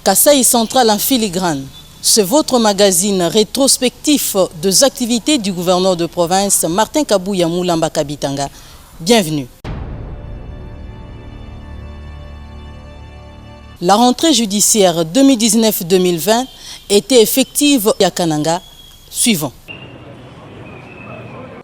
Kasaï Central en filigrane. C'est votre magazine rétrospectif des activités du gouverneur de province Martin Kabouya Moulamba Kabitanga. Bienvenue. La rentrée judiciaire 2019-2020 était effective à Kananga. Suivant.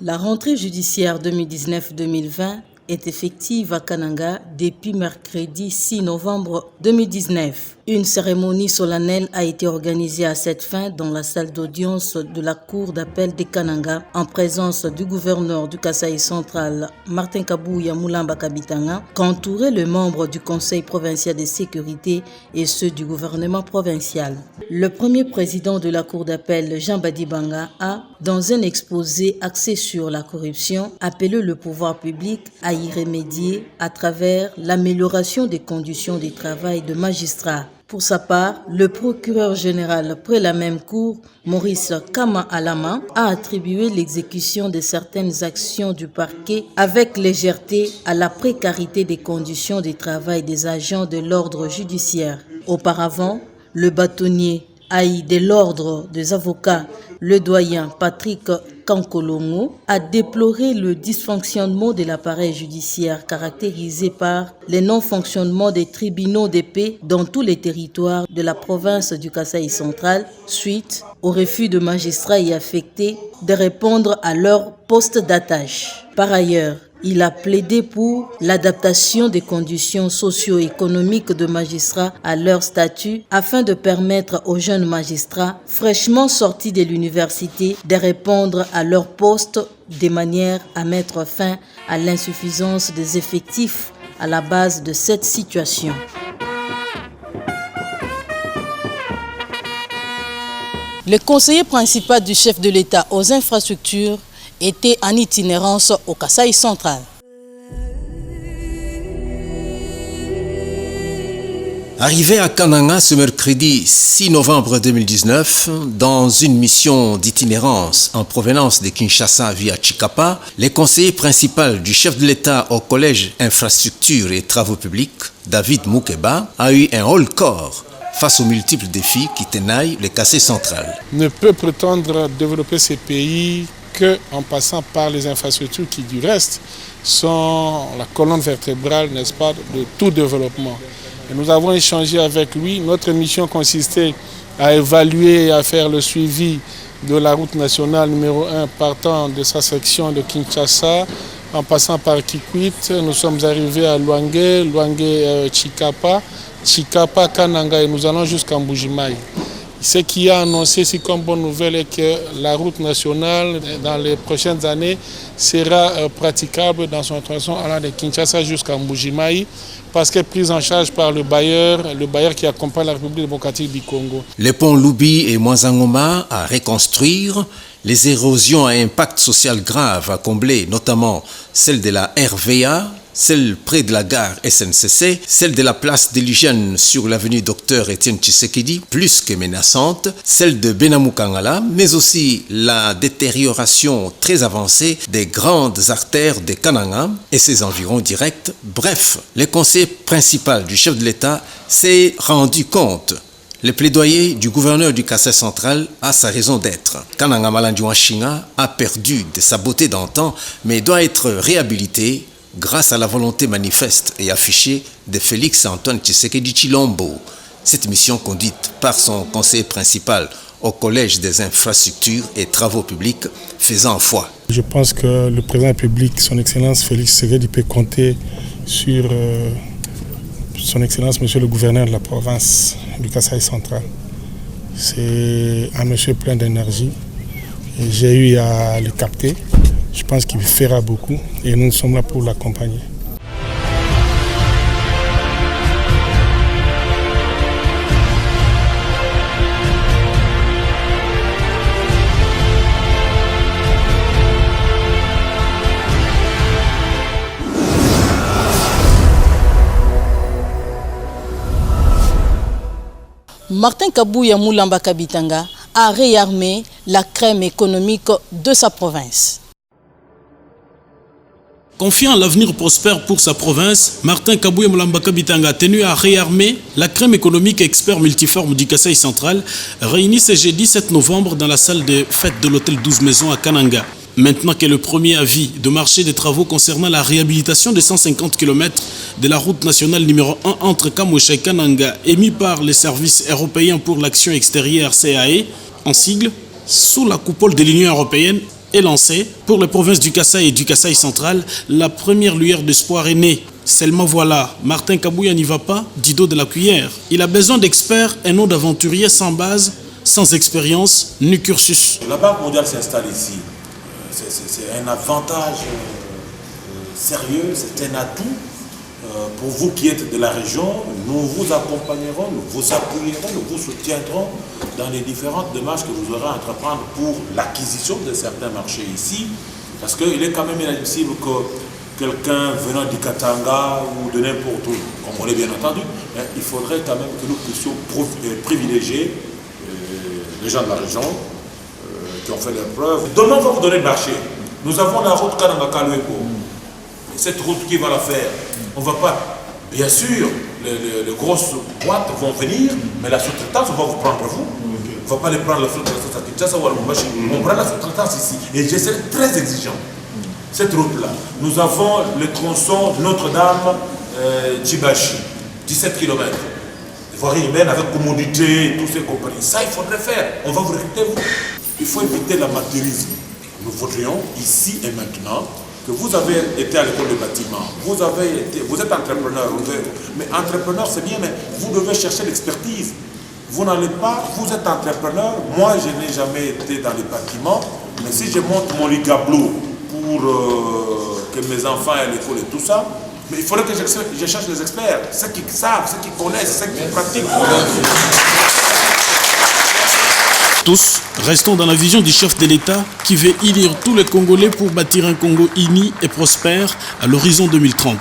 La rentrée judiciaire 2019-2020 est effective à Kananga depuis mercredi 6 novembre 2019. Une cérémonie solennelle a été organisée à cette fin dans la salle d'audience de la cour d'appel de Kananga en présence du gouverneur du Kasaï Central, Martin Kabouya Moulamba Kabitanga, qu'entouraient les membres du Conseil provincial de sécurité et ceux du gouvernement provincial. Le premier président de la cour d'appel, Jean Badibanga, a, dans un exposé axé sur la corruption, appelé le pouvoir public à y remédier à travers l'amélioration des conditions de travail de magistrats. Pour sa part, le procureur général près la même cour, Maurice Kama Alama, a attribué l'exécution de certaines actions du parquet avec légèreté à la précarité des conditions de travail des agents de l'ordre judiciaire. Auparavant, le bâtonnier Aïe de l'ordre des avocats, le doyen Patrick Kankolongo, a déploré le dysfonctionnement de l'appareil judiciaire caractérisé par le non-fonctionnement des tribunaux de paix dans tous les territoires de la province du Kasaï central suite au refus de magistrats y affectés de répondre à leur poste d'attache. Par ailleurs, il a plaidé pour l'adaptation des conditions socio-économiques de magistrats à leur statut afin de permettre aux jeunes magistrats fraîchement sortis de l'université de répondre à leur poste de manière à mettre fin à l'insuffisance des effectifs à la base de cette situation. Le conseiller principal du chef de l'État aux infrastructures était en itinérance au Kasaï central. Arrivé à Kananga ce mercredi 6 novembre 2019, dans une mission d'itinérance en provenance de Kinshasa via Chikapa, le conseiller principal du chef de l'État au collège infrastructures et travaux publics, David Moukeba, a eu un haut-le-corps face aux multiples défis qui tenaillent le Kasaï central. Ne peut prétendre développer ces pays qu'en passant par les infrastructures qui, du reste, sont la colonne vertébrale, n'est-ce pas, de tout développement. Et nous avons échangé avec lui. Notre mission consistait à évaluer et à faire le suivi de la route nationale numéro 1 partant de sa section de Kinshasa, en passant par Kikwit. Nous sommes arrivés à Luange, Chikapa, Chikapa, Kananga et nous allons jusqu'à Mbujimayi. Ce qui a annoncé ici comme bonne nouvelle est que la route nationale, dans les prochaines années, sera praticable dans son tronçon allant de Kinshasa jusqu'à Mbujimayi, parce qu'elle est prise en charge par le bailleur qui accompagne la République démocratique du Congo. Les ponts Loubi et Mwanzangoma à reconstruire, les érosions à impact social grave à combler, notamment celle de la RVA, celle près de la gare SNCC, celle de la place de l'hygiène sur l'avenue Dr Étienne Tshisekedi, plus que menaçante, celle de Benamukangala, mais aussi la détérioration très avancée des grandes artères de Kananga et ses environs directs. Bref, le conseil principal du chef de l'État s'est rendu compte. Le plaidoyer du gouverneur du Kasaï central a sa raison d'être. Kananga Malandiouachinga a perdu de sa beauté d'antan, mais doit être réhabilité grâce à la volonté manifeste et affichée de Félix-Antoine Tshisekedi Tshilombo. Cette mission conduite par son conseiller principal au Collège des infrastructures et travaux publics faisant foi. Je pense que le président de la République, son Excellence Félix Tshisekedi, peut compter sur son Excellence Monsieur le gouverneur de la province du Kasaï central. C'est un monsieur plein d'énergie et j'ai eu à le capter. Je pense qu'il fera beaucoup et nous sommes là pour l'accompagner. Martin Kabouya Moulamba Kabitanga a réarmé la crème économique de sa province. Confiant à l'avenir prospère pour sa province, Martin Kabouya Moulambaka Bitanga a tenu à réarmer la crème économique expert multiforme du Kasaï central, réunie ce jeudi 7 novembre dans la salle de fête de l'hôtel 12 Maisons à Kananga. Maintenant que le premier avis de marché des travaux concernant la réhabilitation de 150 km de la route nationale numéro 1 entre Kamoucha et Kananga, émis par les services européens pour l'action extérieure CAE, en sigle, sous la coupole de l'Union européenne, est lancé. Pour les provinces du Kasaï et du Kasaï central, la première lueur d'espoir est née. Seulement voilà, Martin Kabouya n'y va pas du dos de la cuillère. Il a besoin d'experts et non d'aventuriers sans base, sans expérience ni cursus. La Banque mondiale s'installe ici. C'est un avantage sérieux, c'est un atout pour vous qui êtes de la région. Nous vous accompagnerons, nous vous appuierons, nous vous soutiendrons dans les différentes démarches que vous aurez à entreprendre pour l'acquisition de certains marchés ici. Parce qu'il est quand même inadmissible que quelqu'un venant du Katanga ou de n'importe où, Congolais bien entendu, il faudrait quand même que nous puissions privilégier les gens de la région qui ont fait leurs preuves. Demain, on va vous donner le marché. Nous avons la route Kananga-Kalueko. Cette route, qui va la faire? On ne va pas, bien sûr, les grosses boîtes vont venir, mais la sous-traitance, on va vous prendre vous. On ne va pas les prendre la sous-traitance à Kinshasa ou à Lubumbashi. On prend la sous-traitance ici. Et je serai très exigeant. Cette route-là, nous avons le tronçon Notre-Dame, Tchibachi, 17 km. Voirie humaine avec commodité, tous ces compagnies. Ça, il faudrait faire. On va vous recruter, vous. Il faut éviter l'amateurisme. Nous voudrions ici et maintenant que vous avez été à l'école de bâtiment, vous êtes entrepreneur, mais entrepreneur c'est bien, mais vous devez chercher l'expertise. Vous n'allez pas, vous êtes entrepreneur, moi je n'ai jamais été dans les bâtiments, mais si je monte mon ligablo pour que mes enfants aient l'école et tout ça, mais il faudrait que je cherche les experts, ceux qui savent, ceux qui connaissent, ceux qui pratiquent. Tous, restons dans la vision du chef de l'État qui veut unir tous les Congolais pour bâtir un Congo uni et prospère à l'horizon 2030.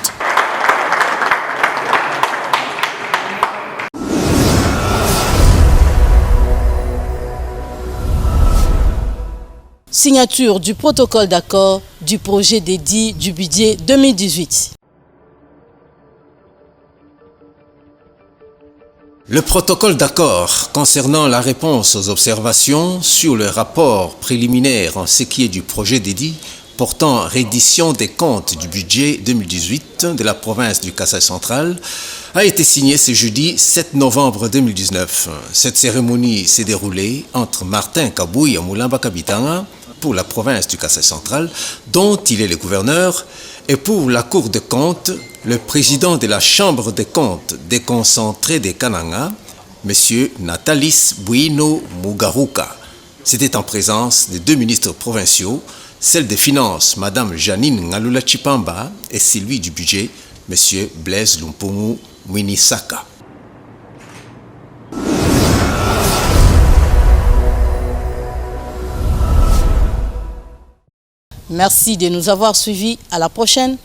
Signature du protocole d'accord du projet dédié du budget 2018. Le protocole d'accord concernant la réponse aux observations sur le rapport préliminaire en ce qui est du projet dédié portant reddition des comptes du budget 2018 de la province du Kasaï central a été signé ce jeudi 7 novembre 2019. Cette cérémonie s'est déroulée entre Martin Kabouya Moulambaka Bitanga pour la province du Kasaï central, dont il est le gouverneur, et pour la Cour des comptes, le président de la Chambre des comptes déconcentrée de Kananga, M. Natalis Bouino Mugaruka. C'était en présence des deux ministres provinciaux, celle des Finances, Mme Janine Ngalula Chipamba, et celui du budget, M. Blaise Lumpungu Mwinisaka. Merci de nous avoir suivis. À la prochaine.